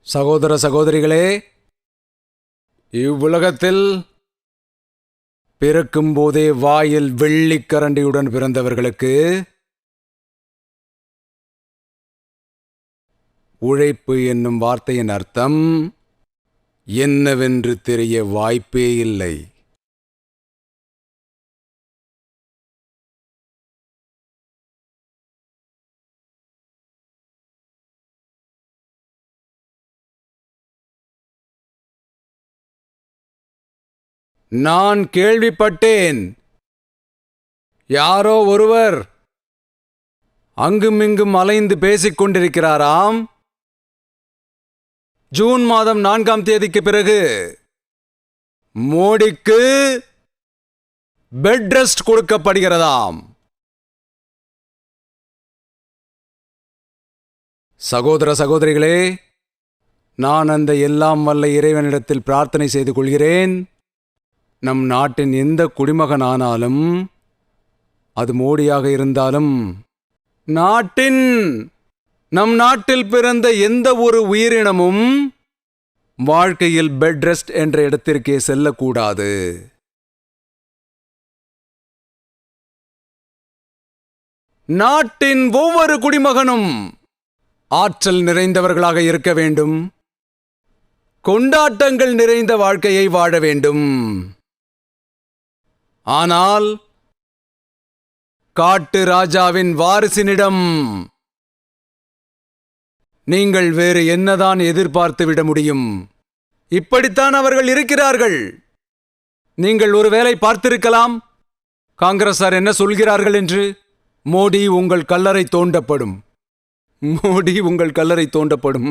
சகோதர சகோதரிகளே, இவ்வுலகத்தில் பிறக்கும்போதே வாயில் வெள்ளிக்கரண்டியுடன் பிறந்தவர்களுக்கு உழைப்பு என்னும் வார்த்தையின் அர்த்தம் என்னவென்று தெரிய வாய்ப்பே இல்லை. நான் கேள்விப்பட்டேன், யாரோ ஒருவர் அங்குமிங்கும் அலைந்து பேசிக் கொண்டிருக்கிறாராம். ஜூன் மாதம் 4ஆம் தேதிக்கு பிறகு மோடிக்கு பெட் ரெஸ்ட் கொடுக்கப்படுகிறதாம். சகோதர சகோதரிகளே, நான் அந்த எல்லாம் வல்ல இறைவனிடத்தில் பிரார்த்தனை செய்து கொள்கிறேன். நம் நாட்டின் எந்த குடிமகனானாலும், அது மோடியாக இருந்தாலும், நம் நாட்டில் பிறந்த எந்த ஒரு உயிரினமும் வாழ்க்கையில் பெட் ரெஸ்ட் என்ற இடத்திற்கே செல்லக்கூடாது. நாட்டின் ஒவ்வொரு குடிமகனும் ஆற்றல் நிறைந்தவர்களாக இருக்க வேண்டும். கொண்டாட்டங்கள் நிறைந்த வாழ்க்கையை வாழ வேண்டும். ஆனால் காட்டு ராஜாவின் வாரிசினிடம் நீங்கள் வேறு என்னதான் எதிர்பார்த்து விட முடியும்? இப்படித்தான் அவர்கள் இருக்கிறார்கள். நீங்கள் ஒருவேளை பார்த்திருக்கலாம், காங்கிரசார் என்ன சொல்கிறார்கள் என்று. மோடி உங்கள் கல்லறை தோண்டப்படும், மோடி உங்கள் கல்லறை தோண்டப்படும்.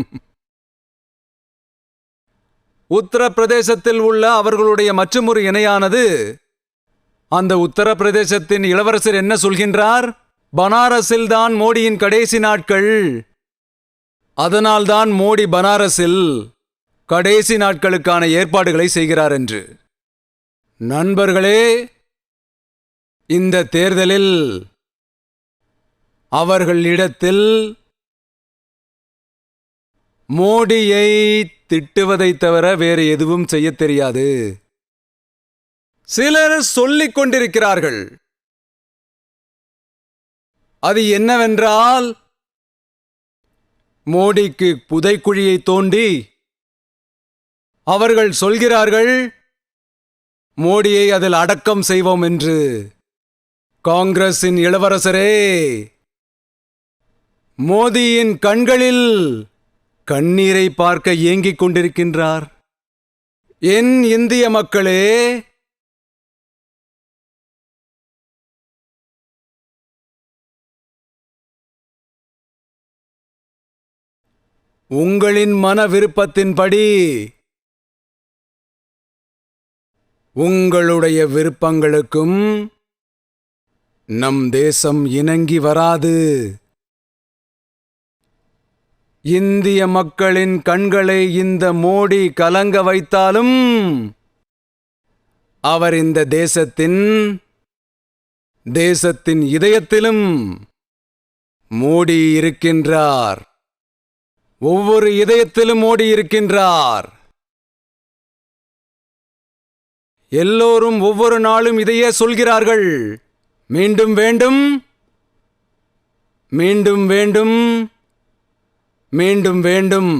உத்தரப்பிரதேசத்தில் உள்ள அவர்களுடைய மற்றுமொரு இணையானது, அந்த உத்தரப்பிரதேசத்தின் இளவரசர் என்ன சொல்கின்றார்? பனாரஸில்தான் மோடியின் கடைசி நாட்கள், அதனால்தான் மோடி பனாரஸில் கடைசி நாட்களுக்கான ஏற்பாடுகளை செய்கிறார் என்று. நண்பர்களே, இந்த தேர்தலில் அவர்களிடத்தில் மோடியை திட்டுவதைத் தவிர வேறு எதுவும் செய்யத் தெரியாது. சிலர் சொல்லிக் கொண்டிருக்கிறார்கள், அது என்னவென்றால், மோடிக்கு புதைக்குழியை தோண்டி அவர்கள் சொல்கிறார்கள், மோடியை அதில் அடக்கம் செய்வோம் என்று. காங்கிரசின் இளவரசரே, மோடியின் கண்களில் கண்ணீரை பார்க்க ஏங்கிக் கொண்டிருக்கின்றார். என் இந்திய மக்களே, உங்களின் மன விருப்பத்தின்படி உங்களுடைய விருப்பங்களுக்கும் நம் தேசம் இணங்கி வராது. இந்திய மக்களின் கண்களை இந்த மோடி கலங்க வைத்தாலும் அவர் இந்த தேசத்தின் இதயத்திலும் மோடி இருக்கின்றார். ஒவ்வொரு இதயத்திலும் மோடி இருக்கின்றார். எல்லோரும் ஒவ்வொரு நாளும் இதையே சொல்கிறார்கள், மீண்டும் வேண்டும், மீண்டும் வேண்டும், மீண்டும் வேண்டும்.